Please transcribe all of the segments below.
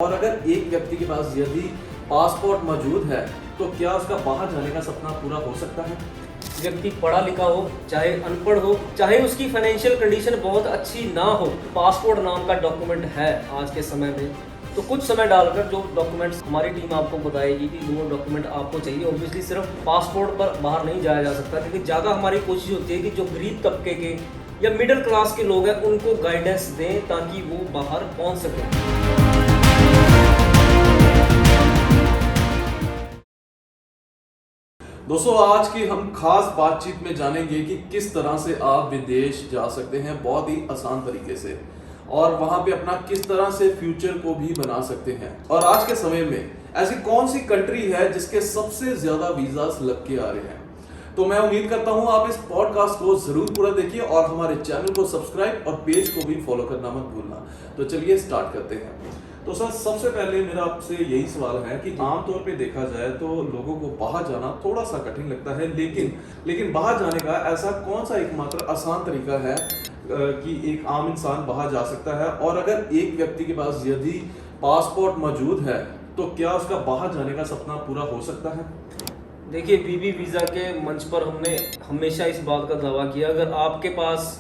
और अगर एक व्यक्ति के पास यदि पासपोर्ट मौजूद है तो क्या उसका बाहर जाने का सपना पूरा हो सकता है? व्यक्ति पढ़ा लिखा हो, चाहे अनपढ़ हो, चाहे उसकी फाइनेंशियल कंडीशन बहुत अच्छी ना हो, पासपोर्ट नाम का डॉक्यूमेंट है आज के समय में। तो कुछ समय डालकर जो डॉक्यूमेंट्स हमारी टीम आपको बताएगी कि वो डॉक्यूमेंट आपको चाहिए। ऑब्वियसली सिर्फ पासपोर्ट पर बाहर नहीं जाया जा सकता, क्योंकि ज़्यादा हमारी कोशिश होती है कि जो गरीब तबके के या मिडिल क्लास के लोग हैं उनको गाइडेंस दें ताकि वो बाहर पहुँच सकें। दोस्तों, आज की हम खास बातचीत में जानेंगे कि किस तरह से आप विदेश जा सकते हैं बहुत ही आसान तरीके से, और वहां पे अपना किस तरह से फ्यूचर को भी बना सकते हैं। और आज के समय में ऐसी कौन सी कंट्री है जिसके सबसे ज्यादा वीजास लग के आ रहे हैं। तो मैं उम्मीद करता हूं आप इस पॉडकास्ट को जरूर पूरा देखिए और हमारे चैनल को सब्सक्राइब और पेज को भी फॉलो करना मत भूलना। तो चलिए स्टार्ट करते हैं। तो सर, सबसे पहले मेरा आपसे यही सवाल है कि आमतौर पे देखा जाए तो लोगों को बाहर जाना थोड़ा सा कठिन लगता है, लेकिन बाहर जाने का ऐसा कौन सा एकमात्र आसान तरीका है कि एक आम इंसान बाहर जा सकता है? और अगर एक व्यक्ति के पास यदि पासपोर्ट मौजूद है तो क्या उसका बाहर जाने का सपना पूरा हो सकता है? देखिए, बीबी वीज़ा के मंच पर हमने हमेशा इस बात का दावा किया, अगर आपके पास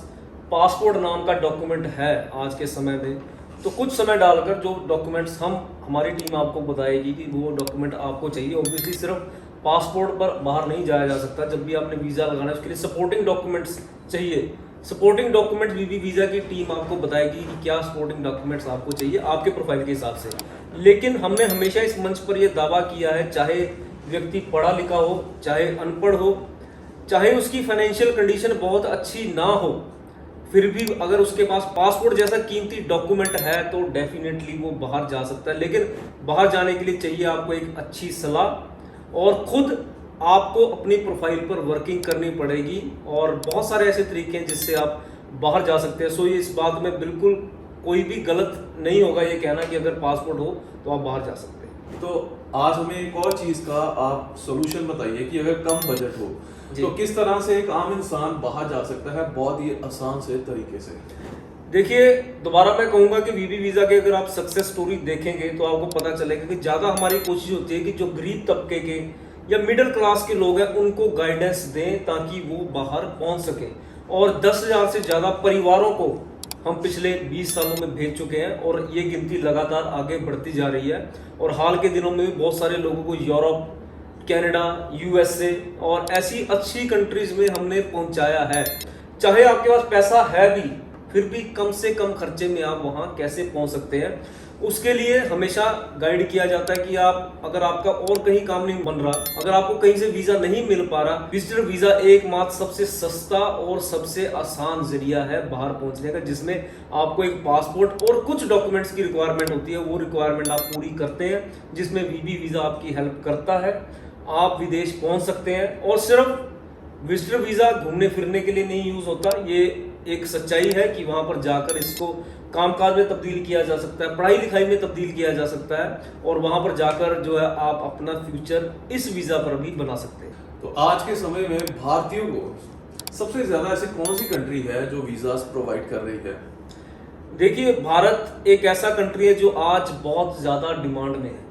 पासपोर्ट नाम का डॉक्यूमेंट है आज के समय में, तो कुछ समय डालकर जो डॉक्यूमेंट्स हमारी टीम आपको बताएगी कि वो डॉक्यूमेंट आपको चाहिए। ऑब्वियसली सिर्फ पासपोर्ट पर बाहर नहीं जाया जा सकता। जब भी आपने वीज़ा लगाना है उसके लिए सपोर्टिंग डॉक्यूमेंट्स चाहिए। सपोर्टिंग डॉक्यूमेंट बीबी वीज़ा की टीम आपको बताएगी कि क्या सपोर्टिंग डॉक्यूमेंट्स आपको चाहिए आपके प्रोफाइल के हिसाब से। लेकिन हमने हमेशा इस मंच पर यह दावा किया है, चाहे व्यक्ति पढ़ा लिखा हो, चाहे अनपढ़ हो, चाहे उसकी फाइनेंशियल कंडीशन बहुत अच्छी ना हो, फिर भी अगर उसके पास पासपोर्ट जैसा कीमती डॉक्यूमेंट है तो डेफिनेटली वो बाहर जा सकता है। लेकिन बाहर जाने के लिए चाहिए आपको एक अच्छी सलाह, और खुद आपको अपनी प्रोफाइल पर वर्किंग करनी पड़ेगी। और बहुत सारे ऐसे तरीके हैं जिससे आप बाहर जा सकते हैं। सो ये इस बात में बिल्कुल कोई भी गलत नहीं होगा ये कहना कि अगर पासपोर्ट हो तो आप बाहर जा सकते हैं। तो आज हमें एक और चीज का आप सोल्यूशन बताइए कि अगर कम बजट हो तो किस तरह से एक आम इंसान बाहर जा सकता है बहुत ही आसान से तरीके से। देखिए, दोबारा मैं कहूंगा कि बीबी वीज़ा के अगर आप सक्सेस स्टोरी देखेंगे तो आपको पता चलेगा कि ज़्यादा हमारी कोशिश होती है कि जो गरीब तबके के या मिडिल क्लास के लोग हैं उनको गाइडेंस दें ताकि वो बाहर पहुंच सके। और 10,000 से ज़्यादा परिवारों को हम पिछले 20 सालों में भेज चुके हैं, और ये गिनती लगातार आगे बढ़ती जा रही है। और हाल के दिनों में भी बहुत सारे लोगों को यूरोप, कनाडा, यूएसए और ऐसी अच्छी कंट्रीज में हमने पहुंचाया है। चाहे आपके पास पैसा है भी, फिर भी कम से कम खर्चे में आप वहां कैसे पहुंच सकते हैं, उसके लिए हमेशा गाइड किया जाता है कि आप, अगर आपका और कहीं काम नहीं बन रहा, अगर आपको कहीं से वीजा नहीं मिल पा रहा, विजिटर वीजा एकमात्र सबसे सस्ता और सबसे आसान जरिया है बाहर पहुंचने का, जिसमें आपको एक पासपोर्ट और कुछ डॉक्यूमेंट्स की रिक्वायरमेंट होती है। वो रिक्वायरमेंट आप पूरी करते हैं, जिसमें बीबी वीजा आपकी हेल्प करता है। आप विदेश पहुंच सकते हैं। और सिर्फ विजिटर वीज़ा घूमने फिरने के लिए नहीं यूज़ होता, ये एक सच्चाई है कि वहां पर जाकर इसको कामकाज में तब्दील किया जा सकता है, पढ़ाई लिखाई में तब्दील किया जा सकता है, और वहां पर जाकर जो है आप अपना फ्यूचर इस वीज़ा पर भी बना सकते हैं। तो आज के समय में भारतीयों को सबसे ज्यादा ऐसी कौन सी कंट्री है जो वीजास प्रोवाइड कर रही है? देखिए, भारत एक ऐसा कंट्री है जो आज बहुत ज़्यादा डिमांड में है।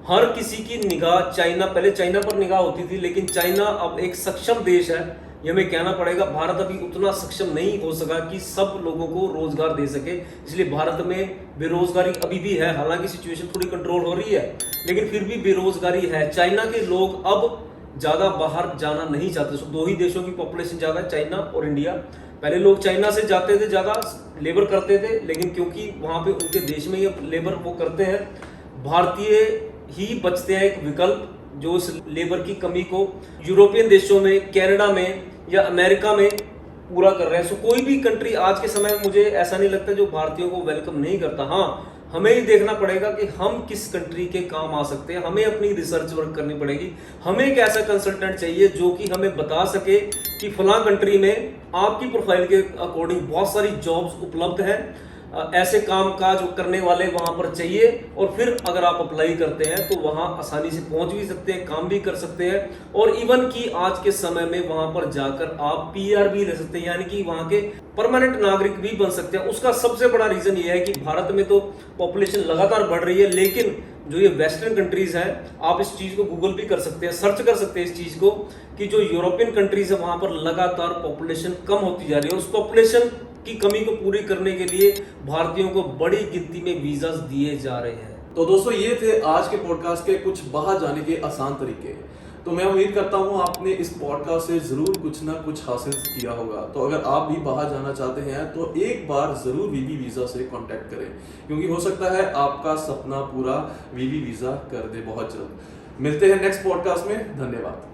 हर किसी की निगाह चाइना, पहले चाइना पर निगाह होती थी, लेकिन चाइना अब एक सक्षम देश है, ये हमें कहना पड़ेगा। भारत अभी उतना सक्षम नहीं हो सका कि सब लोगों को रोजगार दे सके, इसलिए भारत में बेरोजगारी अभी भी है। हालांकि सिचुएशन थोड़ी कंट्रोल हो रही है, लेकिन फिर भी बेरोजगारी है। चाइना के लोग अब ज़्यादा बाहर जाना नहीं चाहते। सो दो ही देशों की पॉपुलेशन ज़्यादा है, चाइना और इंडिया। पहले लोग चाइना से जाते थे, ज़्यादा लेबर करते थे, लेकिन क्योंकि वहाँ पे उनके देश में ये लेबर वो करते हैं, भारतीय ही बचते हैं एक विकल्प जो इस लेबर की कमी को यूरोपियन देशों में, कनाडा में या अमेरिका में पूरा कर रहे हैं। सो कोई भी कंट्री आज के समय में मुझे ऐसा नहीं लगता जो भारतीयों को वेलकम नहीं करता। हाँ, हमें ही देखना पड़ेगा कि हम किस कंट्री के काम आ सकते हैं। हमें अपनी रिसर्च वर्क करनी पड़ेगी। हमें एक ऐसा कंसल्टेंट चाहिए जो कि हमें बता सके कि फलां कंट्री में आपकी प्रोफाइल के अकॉर्डिंग बहुत सारी जॉब्स उपलब्ध हैं, ऐसे काम काज करने वाले वहां पर चाहिए, और फिर अगर आप अप्लाई करते हैं तो वहां आसानी से पहुंच भी सकते हैं, काम भी कर सकते हैं, और इवन कि आज के समय में वहां पर जाकर आप पीआर भी ले सकते हैं, यानी कि वहां के परमानेंट नागरिक भी बन सकते हैं। उसका सबसे बड़ा रीजन ये है कि भारत में तो पॉपुलेशन लगातार बढ़ रही है, लेकिन जो ये वेस्टर्न कंट्रीज हैं, आप इस चीज को गूगल भी कर सकते हैं, सर्च कर सकते हैं इस चीज को, कि जो यूरोपियन कंट्रीज है वहां पर लगातार पॉपुलेशन कम होती जा रही है। उस पॉपुलेशन की कमी को पूरी करने के लिए भारतीयों को बड़ी गिनती में वीजास दिए जा रहे हैं। तो दोस्तों, ये थे आज के पॉडकास्ट के कुछ बाहर जाने के आसान तरीके। तो मैं उम्मीद करता हूँ आपने इस पॉडकास्ट से जरूर कुछ ना कुछ हासिल किया होगा। तो अगर आप भी बाहर जाना चाहते हैं तो एक बार जरूर वीवी वीजा से कांटेक्ट करें, क्योंकि हो सकता है आपका सपना पूरा वीवी वीजा कर दे बहुत जल्द। मिलते हैं नेक्स्ट पॉडकास्ट में। धन्यवाद।